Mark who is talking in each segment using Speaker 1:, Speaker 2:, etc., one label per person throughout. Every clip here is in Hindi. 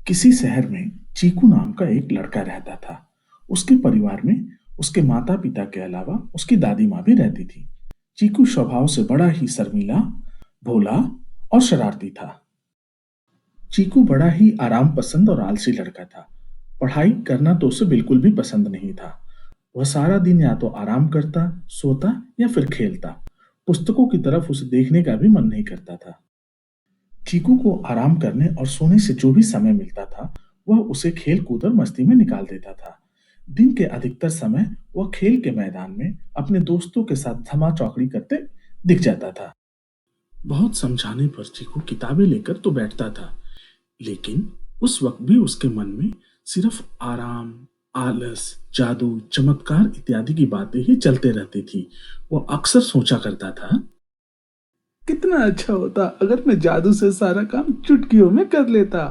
Speaker 1: किसी शहर में चीकू नाम का एक लड़का रहता था। उसके परिवार में उसके माता पिता के अलावा उसकी दादी माँ भी रहती थी। चीकू स्वभाव से बड़ा ही शर्मीला, भोला और शरारती था। चीकू बड़ा ही आराम पसंद और आलसी लड़का था। पढ़ाई करना तो उसे बिल्कुल भी पसंद नहीं था। वह सारा दिन या तो आराम करता, सोता या फिर खेलता। पुस्तकों की तरफ उसे देखने का भी मन नहीं करता था। चीकू को आराम करने और सोने से जो भी समय मिलता था, वह उसे खेल कूद और मस्ती में निकाल देता था। दिन के अधिकतर समय वह खेल के मैदान में अपने दोस्तों के साथ धमा चौकड़ी करते दिख जाता था। बहुत समझाने पर चीकू किताबें लेकर तो बैठता था, लेकिन उस वक्त भी उसके मन में सिर्फ आराम, आलस, जादू, चमत्कार इत्यादि की बातें ही चलते रहती थी। वह अक्सर सोचा करता था, कितना अच्छा होता अगर मैं जादू से सारा काम चुटकियों में कर लेता।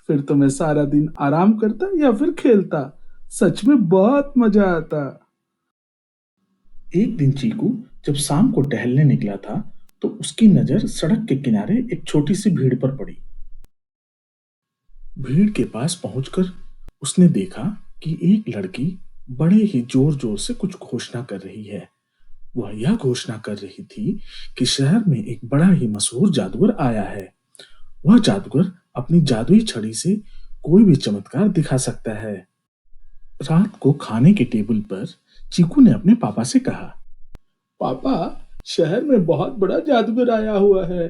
Speaker 1: फिर तो मैं सारा दिन आराम करता या फिर खेलता। सच में बहुत मजा आता। एक दिन चीकू जब शाम को टहलने निकला था, तो उसकी नजर सड़क के किनारे एक छोटी सी भीड़ पर पड़ी। भीड़ के पास पहुंचकर उसने देखा कि एक लड़की बड़े ही जोर जोर से कुछ घोषणा कर रही है। वह यह घोषणा कर रही थी कि शहर में एक बड़ा ही मशहूर जादूगर आया है। वह जादूगर अपनी जादुई छड़ी से कोई भी चमत्कार दिखा सकता है। रात को खाने के टेबल पर चीकू ने अपने पापा से कहा, पापा, शहर में बहुत बड़ा जादूगर आया हुआ है।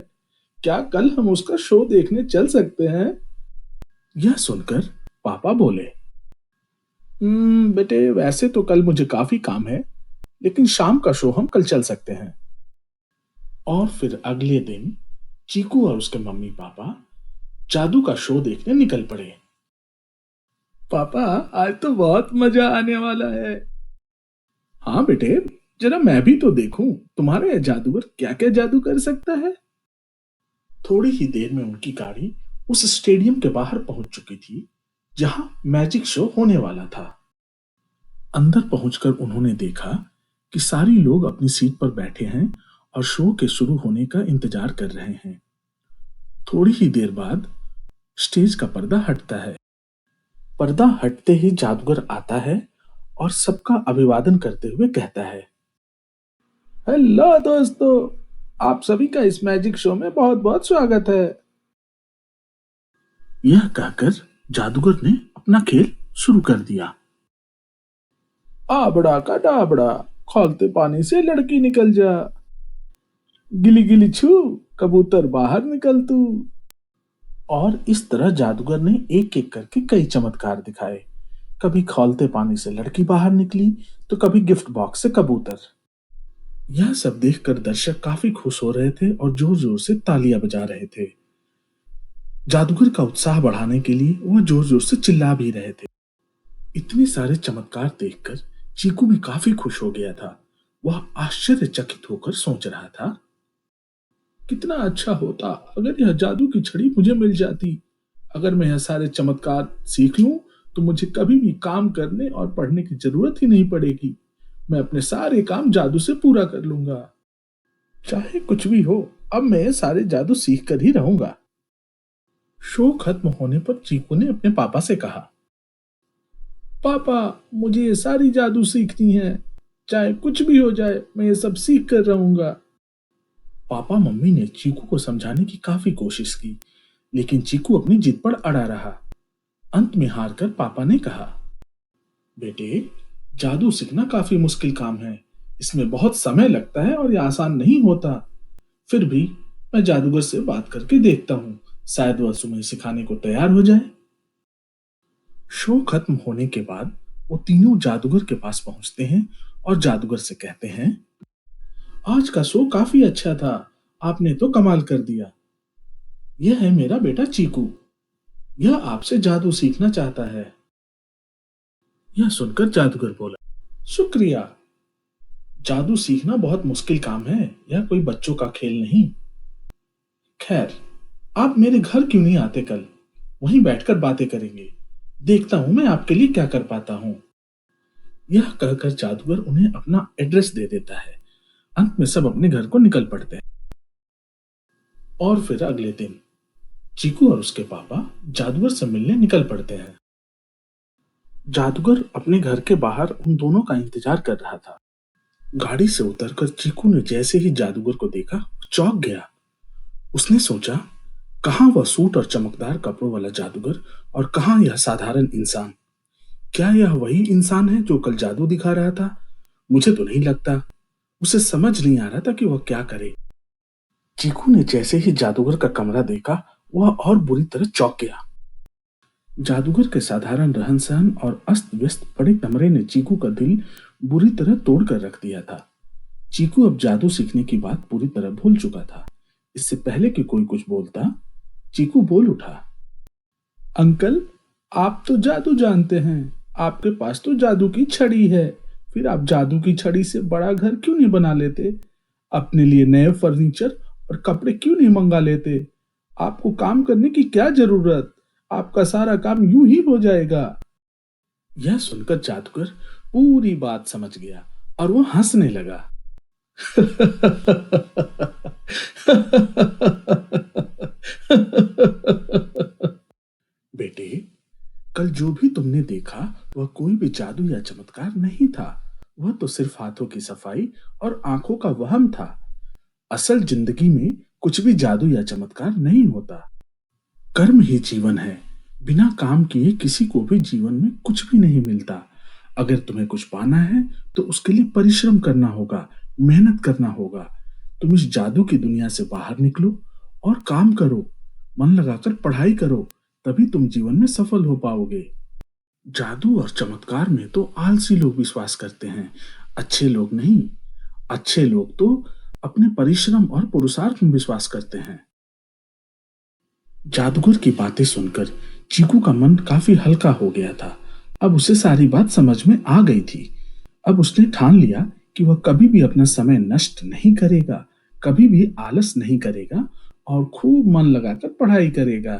Speaker 1: क्या कल हम उसका शो देखने चल सकते हैं? यह सुनकर पापा बोले, बेटे, वैसे तो कल मुझे काफी काम है, लेकिन शाम का शो हम कल चल सकते हैं। और फिर अगले दिन चीकू और उसके मम्मी पापा जादू का शो देखने निकल पड़े। पापा, आज तो बहुत मजा आने वाला है। हाँ बेटे, जरा मैं भी तो देखूं तुम्हारा यह जादूगर क्या क्या जादू कर सकता है। थोड़ी ही देर में उनकी गाड़ी उस स्टेडियम के बाहर पहुंच चुकी थी जहां मैजिक शो होने वाला था। अंदर पहुंचकर उन्होंने देखा कि सारी लोग अपनी सीट पर बैठे हैं और शो के शुरू होने का इंतजार कर रहे हैं। थोड़ी ही देर बाद स्टेज का पर्दा हटता है। पर्दा हटते ही जादूगर आता है और सबका अभिवादन करते हुए कहता है, हेलो दोस्तों, आप सभी का इस मैजिक शो में बहुत बहुत स्वागत है। यह कहकर जादूगर ने अपना खेल शुरू कर दिया। आबड़ा का डाबड़ा, खौलते पानी से लड़की निकल जा, गिली गिली छू, कबूतर बाहर निकल तू। और इस तरह जादूगर ने एक एक करके कई चमत्कार दिखाए। कभी खौलते पानी से लड़की बाहर निकली, तो कभी गिफ्ट बॉक्स से कबूतर। यह सब देखकर दर्शक काफी खुश हो रहे थे और जोर जोर से तालियां बजा रहे थे। जादूगर का उत्साह बढ़ाने के लिए वह जोर जोर से चिल्ला भी रहे थे। इतने सारे चमत्कार देखकर चीकू भी काफी खुश हो गया था। वह आश्चर्यचकित होकर सोच रहा था, कितना अच्छा होता अगर यह जादू की छड़ी मुझे मिल जाती। अगर मैं यह सारे चमत्कार सीख लूं, तो मुझे कभी भी काम करने और पढ़ने की जरूरत ही नहीं पड़ेगी। मैं अपने सारे काम जादू से पूरा कर लूंगा। चाहे कुछ भी हो, अब मैं ये सारे जादू सीख कर ही रहूंगा। शो खत्म होने पर चीकू ने अपने पापा से कहा, पापा, मुझे ये सारी जादू सीखनी है। चाहे कुछ भी हो जाए, मैं ये सब सीख कर रहूंगा। पापा मम्मी ने चीकू को समझाने की काफी कोशिश की, लेकिन चीकू अपनी जिद पर अड़ा रहा। अंत में हार कर पापा ने कहा, बेटे, जादू सीखना काफी मुश्किल काम है। इसमें बहुत समय लगता है और यह आसान नहीं होता। फिर भी मैं जादूगर से बात करके देखता हूँ, शायद वह तुम्हें सिखाने को तैयार हो जाए। शो खत्म होने के बाद वो तीनों जादूगर के पास पहुंचते हैं और जादूगर से कहते हैं, आज का शो काफी अच्छा था, आपने तो कमाल कर दिया। यह है मेरा बेटा चीकू, यह आपसे जादू सीखना चाहता है। यह सुनकर जादूगर बोला, शुक्रिया। जादू सीखना बहुत मुश्किल काम है, यह कोई बच्चों का खेल नहीं। खैर, आप मेरे घर क्यों नहीं आते कल? वहीं बैठकर बातें करेंगे। देखता हूं मैं आपके लिए क्या कर पाता हूं। यह कहकर जादूगर उन्हें अपना एड्रेस दे देता है। अंत में सब अपने घर को निकल पड़ते हैं। और फिर अगले दिन चीकू और उसके पापा जादूगर से मिलने निकल पड़ते हैं। जादूगर अपने घर के बाहर उन दोनों का इंतजार कर रहा था। गाड़ी से उतरकर चीकू ने जैसे ही जादूगर को देखा, चौंक गया। उसने सोचा, कहाँ वह सूट और चमकदार कपड़ों वाला जादूगर और कहाँ यह साधारण इंसान। क्या यह वही इंसान है जो कल जादू दिखा रहा था? मुझे तो नहीं लगता। उसे समझ नहीं आ रहा था कि वह क्या करे। चीकू ने जैसे ही जादूगर का कमरा देखा, वह और बुरी तरह चौंक गया। जादूगर के साधारण रहन सहन और अस्त व्यस्त बड़े कमरे ने चीकू का दिल बुरी तरह तोड़ कर रख दिया था। चीकू अब जादू सीखने की बात पूरी तरह भूल चुका था। इससे पहले कि कोई कुछ बोलता, चीकू बोल उठा, अंकल, आप तो जादू जानते हैं। आपके पास तो जादू की छड़ी है। फिर आप जादू की छड़ी से बड़ा घर क्यों नहीं बना लेते? अपने लिए नए फर्नीचर और कपड़े क्यों नहीं मंगा लेते? आपको काम करने की क्या जरूरत? आपका सारा काम यूं ही हो जाएगा। यह सुनकर जादूगर पूरी बात समझ गया और वो हंसने लगा। बेटे, कल जो भी तुमने देखा वह कोई भी जादू या चमत्कार नहीं था। वह तो सिर्फ हाथों की सफाई और आंखों का वहम था। असल जिंदगी में कुछ भी जादू या चमत्कार नहीं होता। कर्म ही जीवन है। बिना काम किए किसी को भी जीवन में कुछ भी नहीं मिलता। अगर तुम्हें कुछ पाना है तो उसके लिए परिश्रम करना होगा, मेहनत करना होगा। तुम इस जादू की दुनिया से बाहर निकलो और काम करो, मन लगाकर पढ़ाई करो, तभी तुम जीवन में सफल हो पाओगे। जादू और चमत्कार में तो आलसी लोग विश्वास करते हैं, अच्छे लोग नहीं। अच्छे लोग तो अपने परिश्रम और पुरुषार्थ में विश्वास करते हैं। जादूगर की बातें सुनकर चीकू का मन काफी हल्का हो गया था। अब उसे सारी बात समझ में आ गई थी। अब उसने ठान लिया कि वह कभी भी अपना समय नष्ट नहीं करेगा, कभी भी आलस नहीं करेगा और खूब मन लगाकर पढ़ाई करेगा।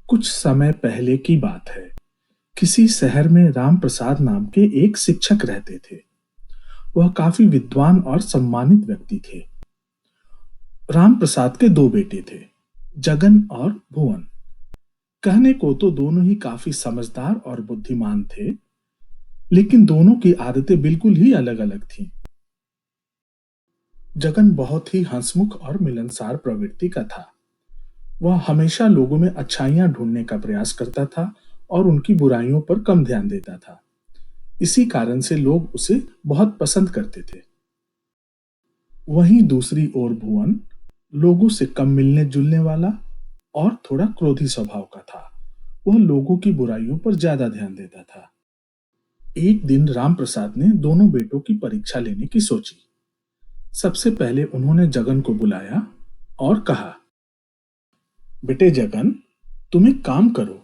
Speaker 1: कुछ समय पहले की बात है। किसी शहर में राम प्रसाद नाम के एक शिक्षक रहते थे। वह काफी विद्वान और सम्मानित व्यक्ति थे। राम प्रसाद के दो बेटे थे, जगन और भुवन। कहने को तो दोनों ही काफी समझदार और बुद्धिमान थे, लेकिन दोनों की आदतें बिल्कुल ही अलग अलग थीं। जगन बहुत ही हंसमुख और मिलनसार प्रवृत्ति का था। वह हमेशा लोगों में अच्छाइयां ढूंढने का प्रयास करता था और उनकी बुराइयों पर कम ध्यान देता था। इसी कारण से लोग उसे बहुत पसंद करते थे। वहीं दूसरी ओर भुवन लोगों से कम मिलने जुलने वाला और थोड़ा क्रोधी स्वभाव का था। वह लोगों की बुराइयों पर ज्यादा ध्यान देता था। एक दिन रामप्रसाद ने दोनों बेटों की परीक्षा लेने की सोची। सबसे पहले उन्होंने जगन को बुलाया और कहा, बेटे जगन, तुम एक काम करो।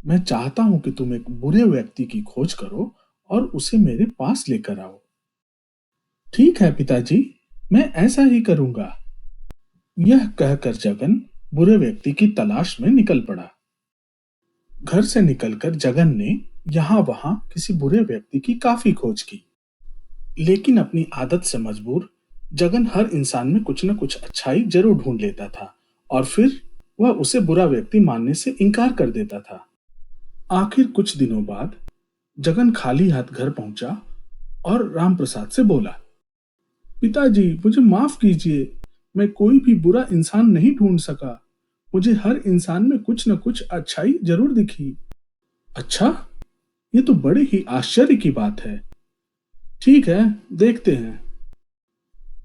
Speaker 1: मैं चाहता हूं कि तुम एक बुरे व्यक्ति की खोज करो और उसे मेरे पास लेकर आओ। ठीक है पिताजी, मैं ऐसा ही करूंगा। यह कहकर जगन बुरे व्यक्ति की तलाश में निकल पड़ा। घर से निकलकर जगन ने यहां वहां किसी बुरे व्यक्ति की काफी खोज की, लेकिन अपनी आदत से मजबूर जगन हर इंसान में कुछ न कुछ अच्छाई जरूर ढूंढ लेता था और फिर वह उसे बुरा व्यक्ति मानने से इनकार कर देता था। आखिर कुछ दिनों बाद जगन खाली हाथ घर पहुंचा और रामप्रसाद से बोला, पिताजी, मुझे माफ कीजिए। मैं कोई भी बुरा इंसान नहीं ढूंढ सका। मुझे हर इंसान में कुछ न कुछ अच्छाई जरूर दिखी। अच्छा, ये तो बड़े ही आश्चर्य की बात है। ठीक है, देखते हैं।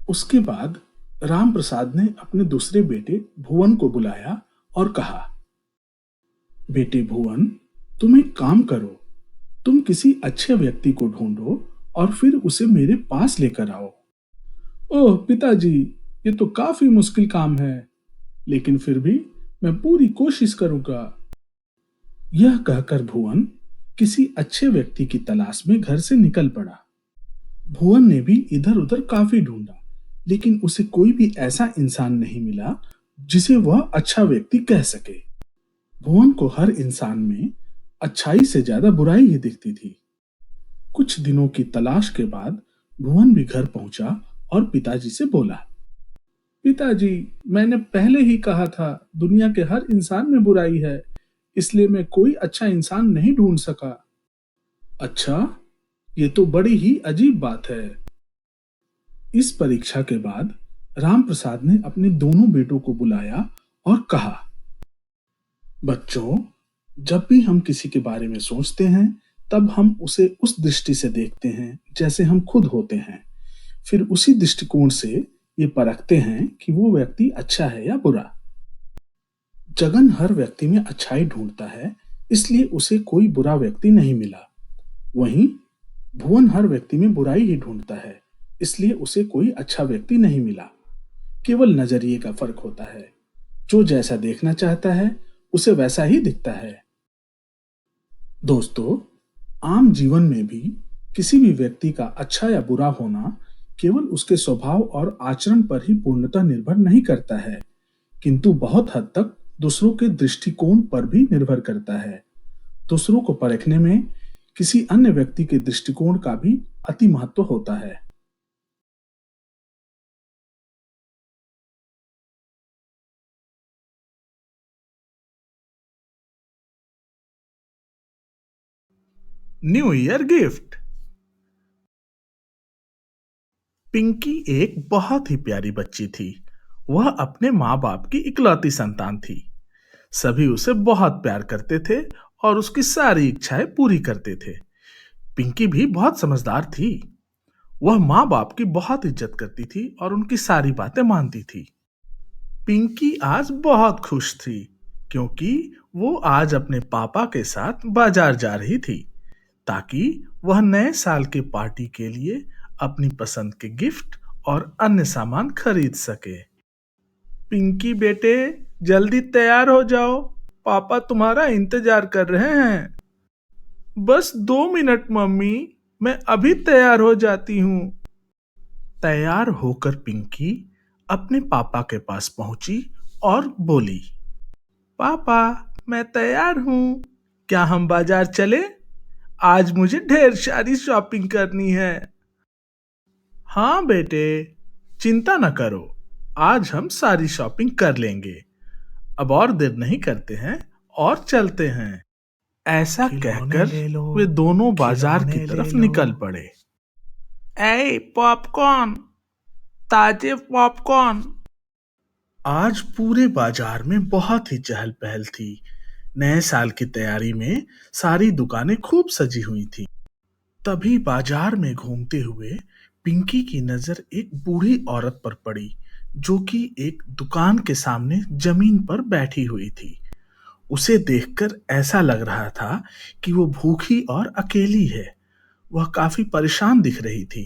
Speaker 1: उसके बाद रामप्रसाद ने अपने दूसरे बेटे भुवन को बुलाया और कहा, बेटे भुवन, तुम एक काम करो। तुम किसी अच्छे व्यक्ति को ढूंढो और फिर उसे मेरे पास लेकर आओ। ओह पिताजी, ये तो काफी मुश्किल काम है, लेकिन फिर भी मैं पूरी कोशिश करूंगा। यह कहकर भुवन किसी अच्छे व्यक्ति की तलाश में घर से निकल पड़ा। भुवन ने भी इधर उधर काफी ढूंढा, लेकिन उसे कोई भी ऐसा इंसान नहीं मिला जिसे वह अच्छा व्यक्ति कह सके। भुवन को हर इंसान में अच्छाई से ज्यादा बुराई ही दिखती थी। कुछ दिनों की तलाश के बाद भुवन भी घर पहुंचा और पिताजी से बोला, पिताजी, मैंने पहले ही कहा था, दुनिया के हर इंसान में बुराई है, इसलिए मैं कोई अच्छा इंसान नहीं ढूंढ सका। अच्छा, ये तो बड़ी ही अजीब बात है। इस परीक्षा के बाद राम प्रसाद ने अपने दोनों बेटों को बुलाया और कहा, बच्चों, जब भी हम किसी के बारे में सोचते हैं, तब हम उसे उस दृष्टि से देखते हैं जैसे हम खुद होते हैं। फिर उसी दृष्टिकोण से ये परखते हैं कि वो व्यक्ति अच्छा है या बुरा। जगन हर व्यक्ति में अच्छाई ढूंढता है, इसलिए उसे कोई बुरा व्यक्ति नहीं मिला। वहीं भुवन हर व्यक्ति में बुराई ही ढूंढता है, इसलिए उसे कोई अच्छा व्यक्ति नहीं मिला। केवल नजरिए का फर्क होता है। जो जैसा देखना चाहता है, उसे वैसा ही दिखता है। दोस्तों, आम जीवन में भी किसी भी व्यक्ति का अच्छा या बुरा होना केवल उसके स्वभाव और आचरण पर ही पूर्णतः निर्भर नहीं करता है, किंतु बहुत हद तक दूसरों के दृष्टिकोण पर भी निर्भर करता है। दूसरों को परखने में किसी अन्य व्यक्ति के दृष्टिकोण का भी अति महत्व होता है। New year gift. पिंकी एक बहुत ही प्यारी बच्ची थी। वह अपने माँ बाप की इकलौती संतान थी। सभी उसे बहुत प्यार करते थे और उसकी सारी इच्छाएं पूरी करते थे। पिंकी भी बहुत समझदार थी। वह माँ बाप की बहुत इज्जत करती थी और उनकी सारी बातें मानती थी। पिंकी आज बहुत खुश थी, क्योंकि वो आज अपने पापा के साथ बाजार जा रही थी, ताकि वह नए साल के पार्टी के लिए अपनी पसंद के गिफ्ट और अन्य सामान खरीद सके। पिंकी बेटे, जल्दी तैयार हो जाओ, पापा तुम्हारा इंतजार कर रहे हैं। बस 2 मिनट मम्मी, मैं अभी तैयार हो जाती हूँ। तैयार होकर पिंकी अपने पापा के पास पहुंची और बोली, पापा, मैं तैयार हूँ। क्या हम बाजार चले? आज मुझे ढेर सारी शॉपिंग करनी है। हाँ बेटे, चिंता न करो, आज हम सारी शॉपिंग कर लेंगे। अब और देर नहीं करते हैं और चलते हैं। ऐसा कहकर वे दोनों बाजार की तरफ निकल पड़े। ए पॉपकॉर्न, ताजे पॉपकॉर्न। आज पूरे बाजार में बहुत ही चहल पहल थी। नए साल की तैयारी में सारी दुकानें खूब सजी हुई थी। तभी बाजार में घूमते हुए पिंकी की नजर एक बूढ़ी औरत पर पड़ी, जो कि एक दुकान के सामने जमीन पर बैठी हुई थी। उसे देखकर ऐसा लग रहा था कि वो भूखी और अकेली है। वह काफी परेशान दिख रही थी।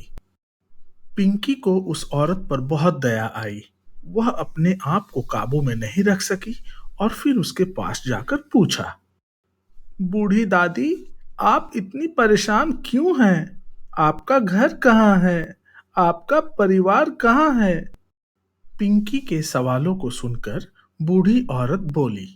Speaker 1: पिंकी को उस औरत पर बहुत दया आई। वह अपने आप को काबू में नहीं रख सकी और फिर उसके पास जाकर पूछा, बूढ़ी दादी, आप इतनी परेशान क्यों हैं? आपका घर कहाँ है? आपका परिवार कहाँ है? पिंकी के सवालों को सुनकर बूढ़ी औरत बोली,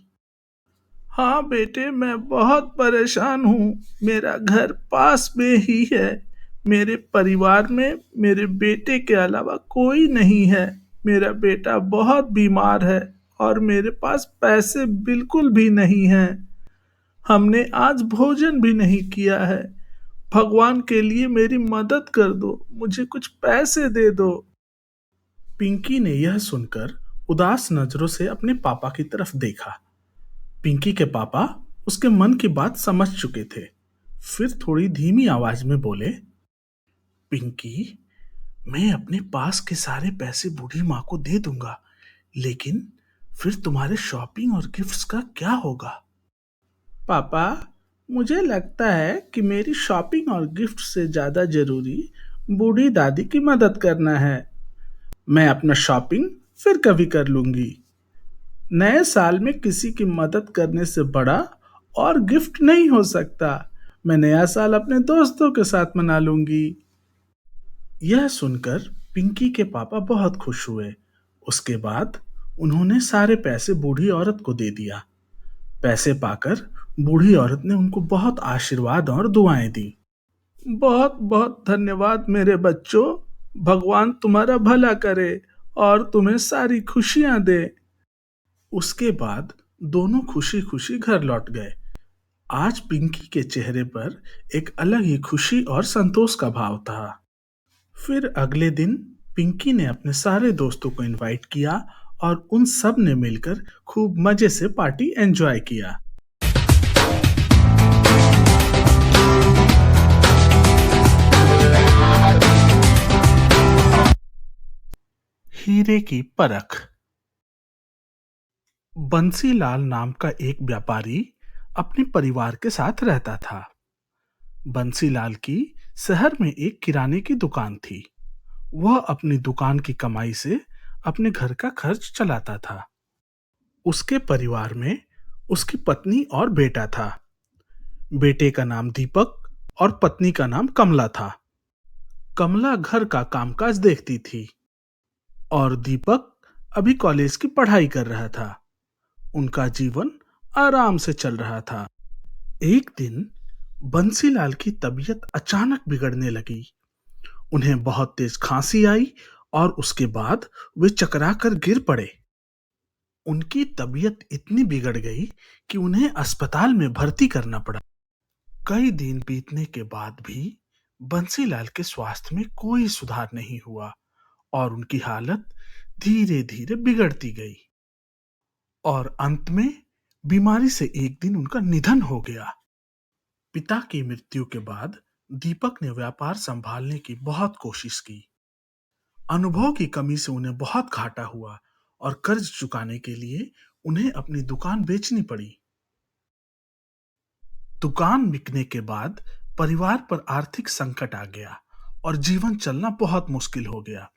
Speaker 1: हाँ बेटे, मैं बहुत परेशान हूँ। मेरा घर पास में ही है। मेरे परिवार में मेरे बेटे के अलावा कोई नहीं है। मेरा बेटा बहुत बीमार है और मेरे पास पैसे बिल्कुल भी नहीं हैं। हमने आज भोजन भी नहीं किया है। भगवान के लिए मेरी मदद कर दो, मुझे कुछ पैसे दे दो। पिंकी ने यह सुनकर उदास नजरों से अपने पापा की तरफ देखा। पिंकी के पापा उसके मन की बात समझ चुके थे। फिर थोड़ी धीमी आवाज में बोले, पिंकी, मैं अपने पास के सारे पैसे बूढ़ी माँ को दे दूंगा, लेकिन फिर तुम्हारे शॉपिंग और गिफ्ट्स का क्या होगा? पापा, मुझे लगता है कि मेरी शॉपिंग और गिफ्ट से ज्यादा जरूरी बूढ़ी दादी की मदद करना है। मैं अपना शॉपिंग फिर कभी कर लूंगी। नए साल में किसी की मदद करने से बड़ा और गिफ्ट नहीं हो सकता। मैं नया साल अपने दोस्तों के साथ मना लूंगी। यह सुनकर पिंकी के पापा बहुत खुश हुए। उसके बाद उन्होंने सारे पैसे बूढ़ी औरत को दे दिया। पैसे पाकर बूढ़ी औरत ने उनको बहुत आशीर्वाद और दुआएं दी। बहुत बहुत धन्यवाद मेरे बच्चों। भगवान तुम्हारा भला करे और तुम्हें सारी खुशियां दे। उसके बाद दोनों खुशी खुशी घर लौट गए। आज पिंकी के चेहरे पर एक अलग ही खुशी और संतोष का भाव था। फिर अगले दिन पिंकी ने अपने सारे दोस्तों को इनवाइट किया और उन सब ने मिलकर खूब मजे से पार्टी एंजॉय किया। हीरे की परख। बंसीलाल नाम का एक व्यापारी अपने परिवार के साथ रहता था। बंसीलाल की शहर में एक किराने की दुकान थी। वह अपनी दुकान की कमाई से अपने घर का खर्च चलाता था। उसके परिवार में उसकी पत्नी और बेटा था। बेटे का नाम दीपक और पत्नी का नाम कमला था। कमला घर का कामकाज देखती थी और दीपक अभी कॉलेज की पढ़ाई कर रहा था। उनका जीवन आराम से चल रहा था। एक दिन बंसीलाल की तबीयत अचानक बिगड़ने लगी। उन्हें बहुत तेज खांसी आई और उसके बाद वे चकरा कर गिर पड़े। उनकी तबीयत इतनी बिगड़ गई कि उन्हें अस्पताल में भर्ती करना पड़ा। कई दिन बीतने के बाद भी बंसीलाल के स्वास्थ्य में कोई सुधार नहीं हुआ और उनकी हालत धीरे धीरे बिगड़ती गई और अंत में बीमारी से एक दिन उनका निधन हो गया। पिता की मृत्यु के बाद दीपक ने व्यापार संभालने की बहुत कोशिश की। अनुभव की कमी से उन्हें बहुत घाटा हुआ और कर्ज चुकाने के लिए उन्हें अपनी दुकान बेचनी पड़ी। दुकान बिकने के बाद परिवार पर आर्थिक संकट आ गया और जीवन चलना बहुत मुश्किल हो गया।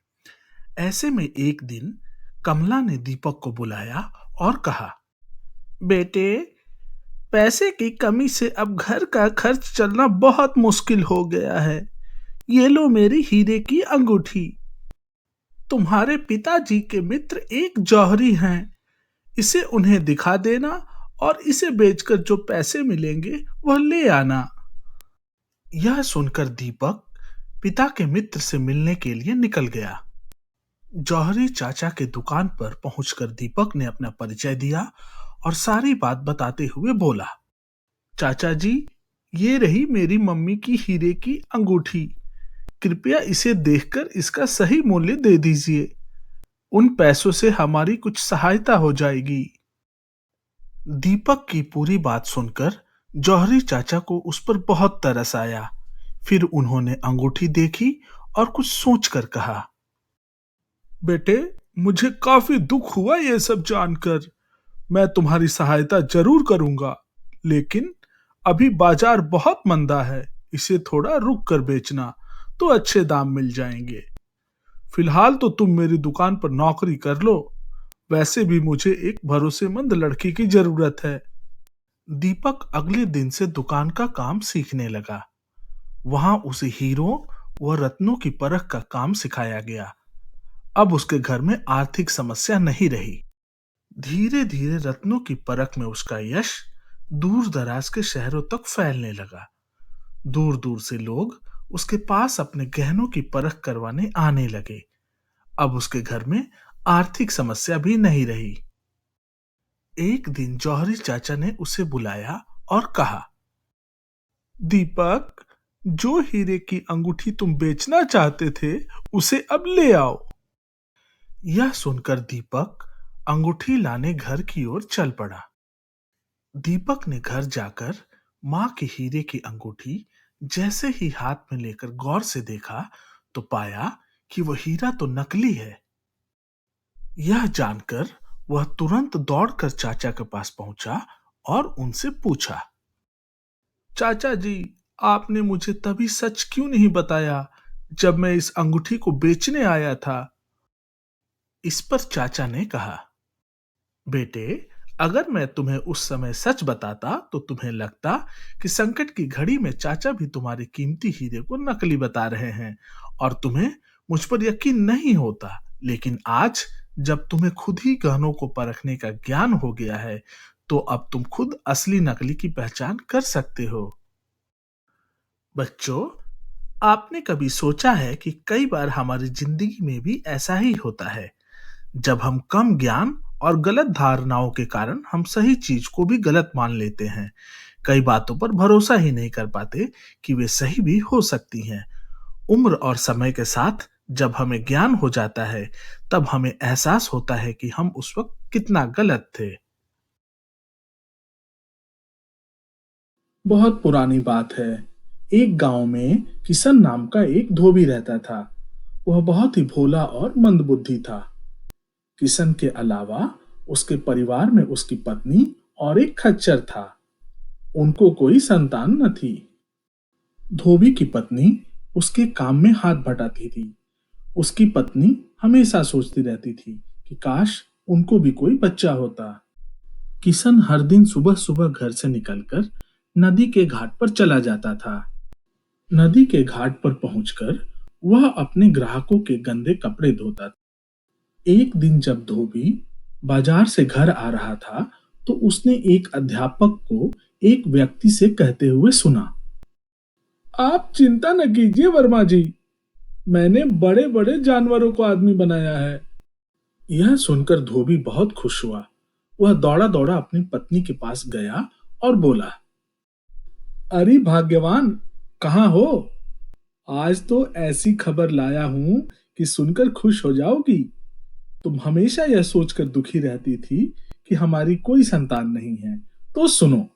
Speaker 1: ऐसे में एक दिन कमला ने दीपक को बुलाया और कहा, बेटे, पैसे की कमी से अब घर का खर्च चलना बहुत मुश्किल हो गया है। ये लो मेरी हीरे की अंगूठी। तुम्हारे पिताजी के मित्र एक जौहरी हैं। इसे उन्हें दिखा देना और इसे बेचकर जो पैसे मिलेंगे वह ले आना। यह सुनकर दीपक पिता के मित्र से मिलने के लिए निकल गया। जौहरी चाचा के दुकान पर पहुंचकर दीपक ने अपना परिचय दिया और सारी बात बताते हुए बोला, चाचा जी, ये रही मेरी मम्मी की हीरे की अंगूठी। कृपया इसे देखकर इसका सही मूल्य दे दीजिए। उन पैसों से हमारी कुछ सहायता हो जाएगी। दीपक की पूरी बात सुनकर जौहरी चाचा को उस पर बहुत तरस आया। फिर उन्होंने अंगूठी देखी और कुछ सोचकर कहा, बेटे, मुझे काफी दुख हुआ ये सब जानकर। मैं तुम्हारी सहायता जरूर करूंगा, लेकिन अभी बाजार बहुत मंदा है। इसे थोड़ा रुक कर बेचना तो अच्छे दाम मिल जाएंगे। फिलहाल तो तुम मेरी दुकान पर नौकरी कर लो। वैसे भी मुझे एक भरोसेमंद लड़की की जरूरत है। दीपक अगले दिन से दुकान का काम सीखने लगा। वहां उसे हीरों व रत्नों की परख का काम सिखाया गया। अब उसके घर में आर्थिक समस्या नहीं रही। धीरे धीरे रत्नों की परख में उसका यश दूर दराज के शहरों तक फैलने लगा। दूर दूर से लोग उसके पास अपने गहनों की परख करवाने आने लगे। अब उसके घर में आर्थिक समस्या भी नहीं रही। एक दिन जौहरी चाचा ने उसे बुलाया और कहा, दीपक, जो हीरे की अंगूठी तुम बेचना चाहते थे उसे अब ले आओ। यह सुनकर दीपक अंगूठी लाने घर की ओर चल पड़ा। दीपक ने घर जाकर मां की हीरे की अंगूठी जैसे ही हाथ में लेकर गौर से देखा तो पाया कि वह हीरा तो नकली है। यह जानकर वह तुरंत दौड़कर चाचा के पास पहुंचा और उनसे पूछा, चाचा जी, आपने मुझे तभी सच क्यों नहीं बताया जब मैं इस अंगूठी को बेचने आया था? इस पर चाचा ने कहा, बेटे, अगर मैं तुम्हें उस समय सच बताता तो तुम्हें लगता कि संकट की घड़ी में चाचा भी तुम्हारे कीमती हीरे को नकली बता रहे हैं और तुम्हें मुझ पर यकीन नहीं होता। लेकिन आज जब तुम्हें खुद ही गहनों को परखने का ज्ञान हो गया है, तो अब तुम खुद असली नकली की पहचान कर सकते हो। बच्चों, आपने कभी सोचा है कि कई बार हमारी जिंदगी में भी ऐसा ही होता है। जब हम कम ज्ञान और गलत धारणाओं के कारण हम सही चीज को भी गलत मान लेते हैं। कई बातों पर भरोसा ही नहीं कर पाते कि वे सही भी हो सकती हैं। उम्र और समय के साथ जब हमें ज्ञान हो जाता है, तब हमें एहसास होता है कि हम उस वक्त कितना गलत थे। बहुत पुरानी बात है। एक गांव में किशन नाम का एक धोबी रहता था। वह बहुत ही भोला और मंदबुद्धि था। किशन के अलावा उसके परिवार में उसकी पत्नी और एक खच्चर था। उनको कोई संतान न थी। धोबी की पत्नी उसके काम में हाथ बटाती थी। उसकी पत्नी हमेशा सोचती रहती थी कि काश उनको भी कोई बच्चा होता। किशन हर दिन सुबह सुबह घर से निकलकर नदी के घाट पर चला जाता था। नदी के घाट पर पहुंचकर वह अपने ग्राहकों के गंदे कपड़े धोता था। एक दिन जब धोबी बाजार से घर आ रहा था, तो उसने एक अध्यापक को एक व्यक्ति से कहते हुए सुना, आप चिंता न कीजिए वर्मा जी, मैंने बड़े बड़े जानवरों को आदमी बनाया है। यह सुनकर धोबी बहुत खुश हुआ। वह दौड़ा दौड़ा अपनी पत्नी के पास गया और बोला, अरे भाग्यवान, कहाँ हो? आज तो ऐसी खबर लाया हूं कि सुनकर खुश हो जाओगी। तुम हमेशा यह सोचकर दुखी रहती थी कि हमारी कोई संतान नहीं है। तो सुनो,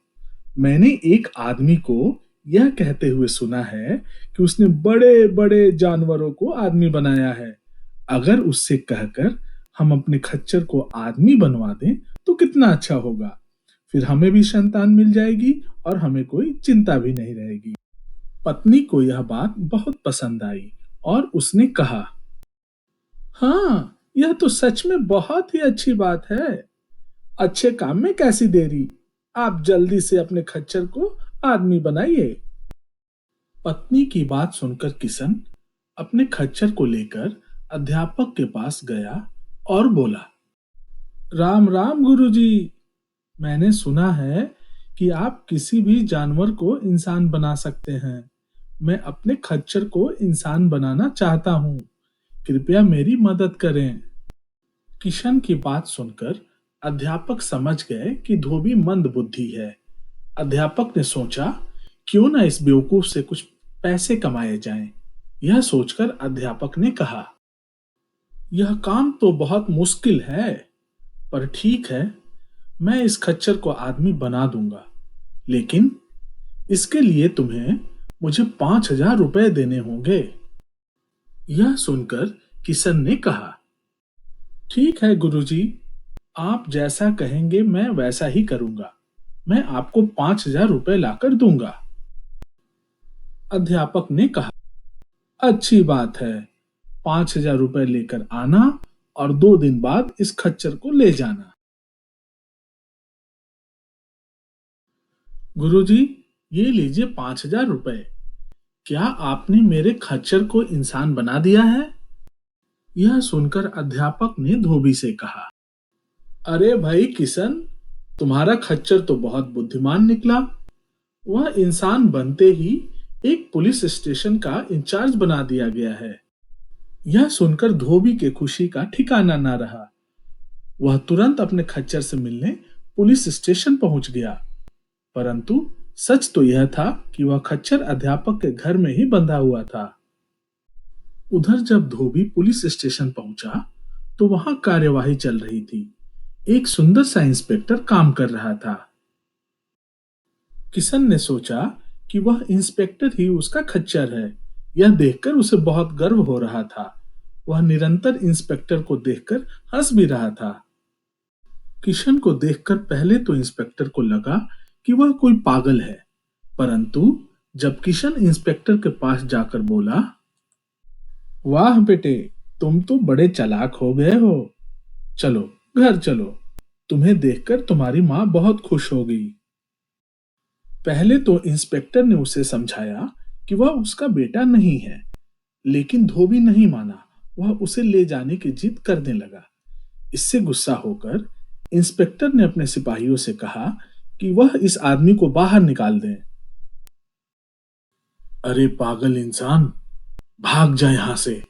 Speaker 1: मैंने एक आदमी को यह कहते हुए सुना है कि उसने बड़े बड़े जानवरों को आदमी बनाया है। अगर उससे कहकर हम अपने खच्चर को आदमी बनवा दें तो कितना अच्छा होगा। फिर हमें भी संतान मिल जाएगी और हमें कोई चिंता भी नहीं रहेगी। पत्नी को यह बात बहुत पसंद आई और उसने कहा, हाँ, यह तो सच में बहुत ही अच्छी बात है। अच्छे काम में कैसी देरी, आप जल्दी से अपने खच्चर को आदमी बनाइए। पत्नी की बात सुनकर किशन अपने खच्चर को लेकर अध्यापक के पास गया और बोला, राम राम गुरुजी, मैंने सुना है कि आप किसी भी जानवर को इंसान बना सकते हैं। मैं अपने खच्चर को इंसान बनाना चाहता हूँ। कृपया मेरी मदद करें। किशन की बात सुनकर अध्यापक समझ गए कि धोबी मंद बुद्धि है। अध्यापक ने सोचा, क्यों ना इस बेवकूफ से कुछ पैसे कमाए जाएं। यह सोचकर अध्यापक ने कहा, यह काम तो बहुत मुश्किल है, पर ठीक है, मैं इस खच्चर को आदमी बना दूंगा। लेकिन इसके लिए तुम्हें मुझे 5,000 रुपए देने होंगे। यह सुनकर किशन ने कहा, ठीक है गुरुजी, आप जैसा कहेंगे मैं वैसा ही करूंगा। मैं आपको 5,000 रुपए लाकर दूंगा। अध्यापक ने कहा, अच्छी बात है, 5,000 रुपए लेकर आना और 2 दिन बाद इस खच्चर को ले जाना। गुरुजी, ये लीजिए 5,000 रुपए। क्या आपने मेरे खच्चर को इंसान बना दिया है? यह सुनकर अध्यापक ने धोबी से कहा, अरे भाई किशन, तुम्हारा खच्चर तो बहुत बुद्धिमान निकला। वह इंसान बनते ही एक पुलिस स्टेशन का इंचार्ज बना दिया गया है। यह सुनकर धोबी के खुशी का ठिकाना ना रहा। वह तुरंत अपने खच्चर से मिलने पुलिस स्टेशन पहुंच गया। परंतु सच तो यह था कि वह खच्चर अध्यापक के घर में ही बंधा हुआ था। उधर जब धोबी पुलिस स्टेशन पहुंचा, तो वहां कार्यवाही चल रही थी। एक सुंदर सा इंस्पेक्टर काम कर रहा था। किशन ने सोचा कि वह इंस्पेक्टर ही उसका खच्चर है। यह देखकर उसे बहुत गर्व हो रहा था। वह निरंतर इंस्पेक्टर को देखकर हंस भी रहा था। किशन को देखकर पहले तो इंस्पेक्टर को लगा कि वह कोई पागल है, परंतु जब किशन इंस्पेक्टर के पास जाकर बोला, वाह बेटे, तुम तो बड़े चालाक हो गए हो। चलो, घर चलो, तुम्हें देखकर तुम्हारी माँ बहुत खुश होगी। पहले तो इंस्पेक्टर ने उसे समझाया कि वह उसका बेटा नहीं है, लेकिन धोबी नहीं माना। वह उसे ले जाने की जिद करने लगा। इससे गुस्सा होकर इंस्पेक्टर ने अपने सिपाहियों से कहा कि वह इस आदमी को बाहर निकाल दें। अरे पागल इंसान, भाग जा यहां से,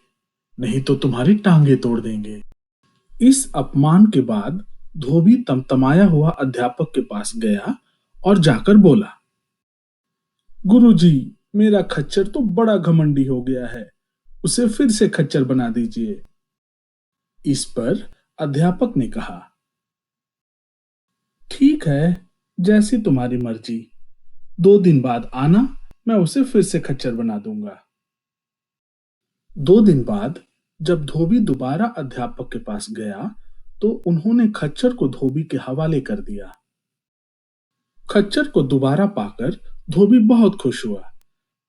Speaker 1: नहीं तो तुम्हारी टांगे तोड़ देंगे। इस अपमान के बाद धोबी तमतमाया हुआ अध्यापक के पास गया और जाकर बोला, गुरुजी, मेरा खच्चर तो बड़ा घमंडी हो गया है, उसे फिर से खच्चर बना दीजिए। इस पर अध्यापक ने कहा, ठीक है, जैसी तुम्हारी मर्जी। 2 दिन बाद आना, मैं उसे फिर से खच्चर बना दूंगा। 2 दिन बाद जब धोबी दोबारा अध्यापक के पास गया, तो उन्होंने खच्चर को धोबी के हवाले कर दिया। खच्चर को दोबारा पाकर धोबी बहुत खुश हुआ।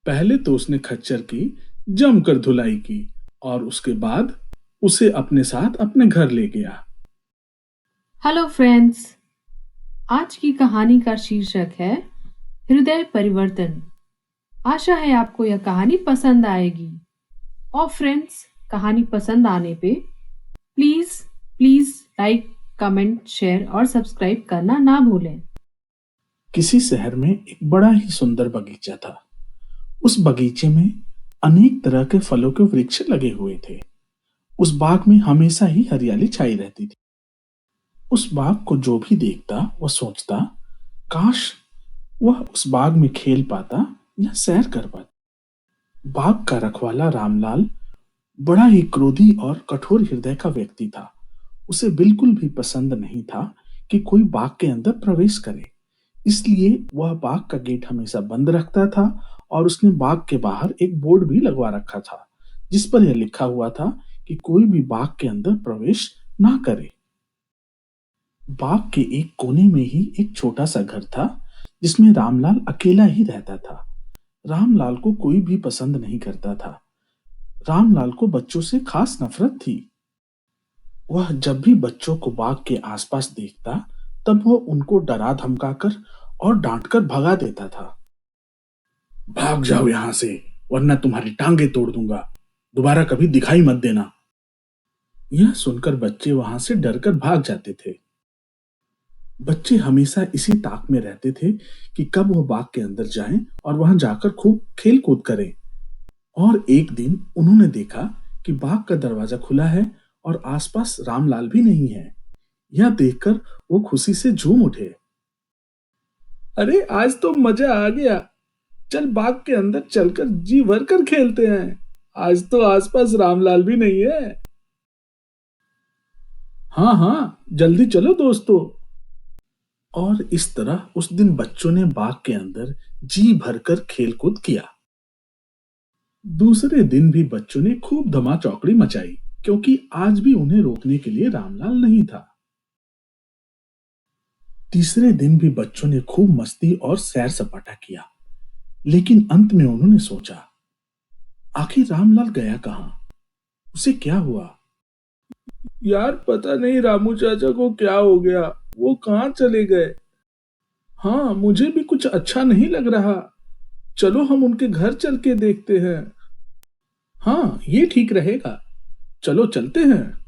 Speaker 1: पहले तो उसने खच्चर की जमकर धुलाई की और उसके बाद उसे अपने साथ अपने घर ले गया।
Speaker 2: हेलो फ्रेंड्स, आज की कहानी का शीर्षक है हृदय परिवर्तन। आशा है आपको यह कहानी पसंद आएगी। और फ्रेंड्स, कहानी पसंद आने पे please please like, comment, share और सब्सक्राइब करना ना भूलें।
Speaker 1: किसी शहर में एक बड़ा ही सुंदर बगीचा था। उस बगीचे में अनेक तरह के फलों के वृक्ष लगे हुए थे। उस बाग में हमेशा ही हरियाली छाई रहती थी। उस बाग को जो भी देखता वह सोचता, काश वह उस बाग में खेल पाता या सैर कर पाता। बाग का रखवाला रामलाल बड़ा ही क्रोधी और कठोर हृदय का व्यक्ति था। उसे बिल्कुल भी पसंद नहीं था कि कोई बाग के अंदर प्रवेश करे। इसलिए वह बाग का गेट हमेशा बंद रखता था और उसने बाग के बाहर एक बोर्ड भी लगवा रखा था, जिस पर यह लिखा हुआ था कि कोई भी बाग के अंदर प्रवेश ना करे। बाग के एक कोने में ही एक छोटा सा घर था, जिसमें रामलाल अकेला ही रहता था। रामलाल को कोई भी पसंद नहीं करता था। रामलाल को बच्चों से खास नफरत थी। वह जब भी बच्चों को बाग के आसपास देखता, तब वह उनको डरा धमकाकर और डांटकर भगा देता था। भाग जाओ यहां से, वरना तुम्हारी टांगे तोड़ दूंगा। दोबारा कभी दिखाई मत देना। यह सुनकर बच्चे वहां से डरकर भाग जाते थे। बच्चे हमेशा इसी ताक में रहते थे कि कब वह बाग के अंदर जाएं और वहां जाकर खूब खेल कूद करें। और एक दिन उन्होंने देखा कि बाग का दरवाजा खुला है और आसपास रामलाल भी नहीं है। यह देखकर वो खुशी से झूम उठे। अरे, आज तो मजा आ गया। चल बाग के अंदर चलकर जी भर कर खेलते हैं। आज तो आसपास रामलाल भी नहीं है। हाँ हाँ, जल्दी चलो दोस्तों। और इस तरह उस दिन बच्चों ने बाग के अंदर जी भरकर खेलकूद किया। दूसरे दिन भी बच्चों ने खूब धमा चौकड़ी मचाई, क्योंकि आज भी उन्हें रोकने के लिए रामलाल नहीं था। तीसरे दिन भी बच्चों ने खूब मस्ती और सैर सपाटा किया, लेकिन अंत में उन्होंने सोचा, आखिर रामलाल गया कहाँ? उसे क्या हुआ? यार, पता नहीं रामू चाचा को क्या हो गया। वो कहाँ चले गए? हाँ, मुझे भी कुछ अच्छा नहीं लग रहा। चलो हम उनके घर चल के देखते हैं। हाँ, ये ठीक रहेगा। चलो चलते हैं।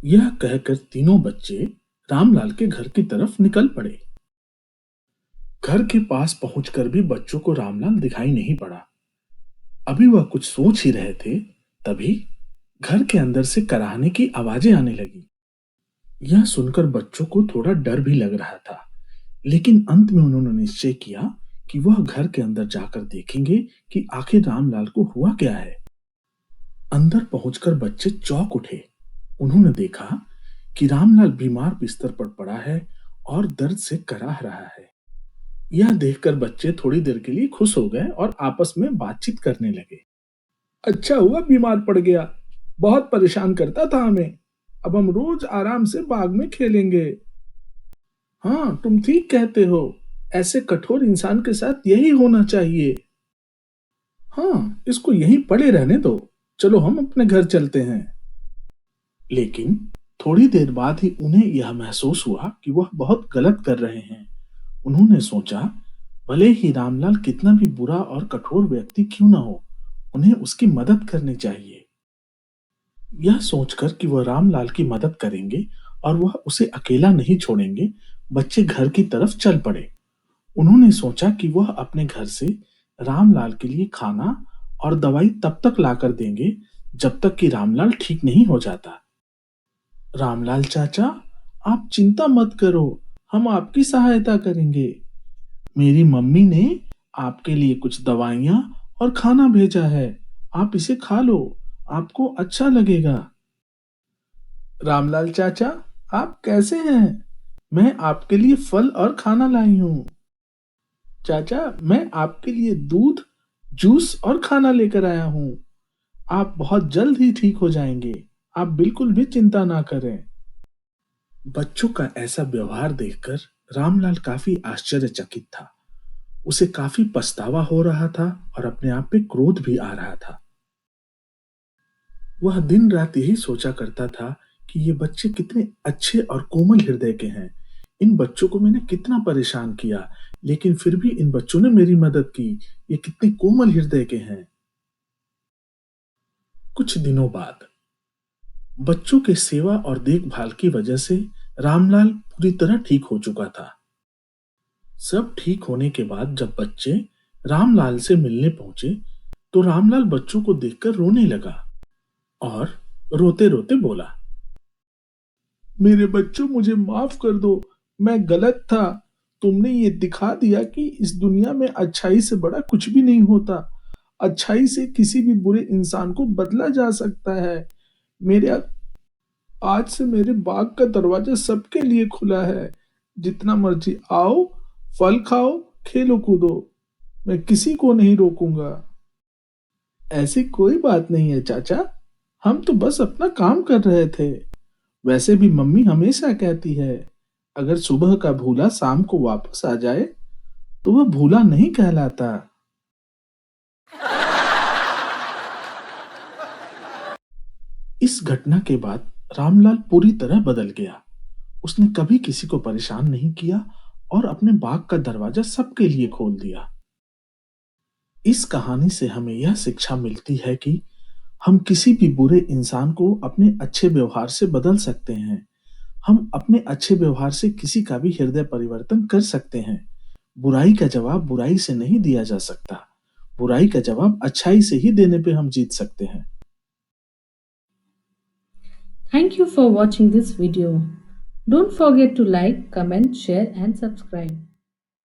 Speaker 1: यह कहकर तीनों बच्चे रामलाल के घर की तरफ निकल पड़े। घर के पास पहुंचकर भी बच्चों को रामलाल दिखाई नहीं पड़ा। अभी वह कुछ सोच ही रहे थे, तभी घर के अंदर से कराहने की आवाजें आने लगी। यह सुनकर बच्चों को थोड़ा डर भी लग रहा था, लेकिन अंत में उन्होंने निश्चय किया कि वह घर के अंदर जाकर देखेंगे कि आखिर रामलाल को हुआ क्या है। अंदर पहुंचकर बच्चे चौंक उठे। उन्होंने देखा कि रामलाल बीमार बिस्तर पर पड़ा है और दर्द से कराह रहा है। यह देखकर बच्चे थोड़ी देर के लिए खुश हो गए और आपस में बातचीत करने लगे। अच्छा हुआ बीमार पड़ गया, बहुत परेशान करता था हमें। अब हम रोज आराम से बाग में खेलेंगे। हाँ, तुम ठीक कहते हो। ऐसे कठोर इंसान के साथ यही होना चाहिए। हाँ, इसको यहीं पड़े रहने दो। चलो हम अपने घर चलते हैं। लेकिन थोड़ी देर बाद ही उन्हें यह महसूस हुआ कि वह बहुत गलत कर रहे हैं। उन्होंने सोचा, भले ही रामलाल कितना भी बुरा और कठोर व्यक्ति क्यों ना हो, उन्हें उसकी मदद करनी चाहिए। यह सोचकर कि वह रामलाल की मदद करेंगे और वह उसे अकेला नहीं छोड़ेंगे, बच्चे घर की तरफ चल पड़े। उन्होंने सोचा कि वह अपने घर से रामलाल के लिए खाना और दवाई तब तक लाकर देंगे जब तक कि रामलाल ठीक नहीं हो जाता। रामलाल चाचा, आप चिंता मत करो, हम आपकी सहायता करेंगे। मेरी मम्मी ने आपके लिए कुछ दवाइयाँ और खाना भेजा है। आप इसे खा लो, आपको अच्छा लगेगा। रामलाल चाचा, आप कैसे हैं? मैं आपके लिए फल और खाना लाई हूँ। चाचा, मैं आपके लिए दूध, जूस और खाना लेकर आया हूँ। आप बहुत जल्द ही ठीक हो जाएंगे। आप बिल्कुल भी चिंता ना करें। बच्चों का ऐसा व्यवहार देखकर रामलाल काफी आश्चर्यचकित था। उसे काफी पछतावा हो रहा था और अपने आप पे क्रोध भी आ रहा था। वह दिन रात यही सोचा करता था कि ये बच्चे कितने अच्छे और कोमल हृदय के हैं। इन बच्चों को मैंने कितना परेशान किया, लेकिन फिर भी इन बच्चों ने मेरी मदद की। ये कितने कोमल हृदय के हैं। कुछ दिनों बाद बच्चों के सेवा और देखभाल की वजह से रामलाल पूरी तरह ठीक हो चुका था। सब ठीक होने के बाद जब बच्चे रामलाल से मिलने पहुंचे, तो रामलाल बच्चों को देखकर रोने लगा और रोते रोते बोला, मेरे बच्चों, मुझे माफ कर दो। मैं गलत था। तुमने ये दिखा दिया कि इस दुनिया में अच्छाई से बड़ा कुछ भी नहीं होता। अच्छाई से किसी भी बुरे इंसान को बदला जा सकता है। मेरे आज से मेरे बाग का दरवाजा सबके लिए खुला है। जितना मर्जी आओ, फल खाओ, खेलो कूदो। मैं किसी को नहीं रोकूंगा। ऐसी कोई बात नहीं है चाचा, हम तो बस अपना काम कर रहे थे। वैसे भी मम्मी हमेशा कहती है, अगर सुबह का भूला शाम को वापस आ जाए तो वह भूला नहीं कहलाता। इस घटना के बाद रामलाल पूरी तरह बदल गया। उसने कभी किसी को परेशान नहीं किया और अपने बाग का दरवाजा सबके लिए खोल दिया। इस कहानी से हमें यह शिक्षा मिलती है कि हम किसी भी बुरे इंसान को अपने अच्छे व्यवहार से बदल सकते हैं। हम अपने अच्छे व्यवहार से किसी का भी हृदय परिवर्तन कर सकते हैं। बुराई का जवाब बुराई से नहीं दिया जा सकता। बुराई का जवाब अच्छाई से ही देने पे हम जीत सकते हैं।
Speaker 2: Thank you for watching this video. Don't forget to like, comment, share and subscribe.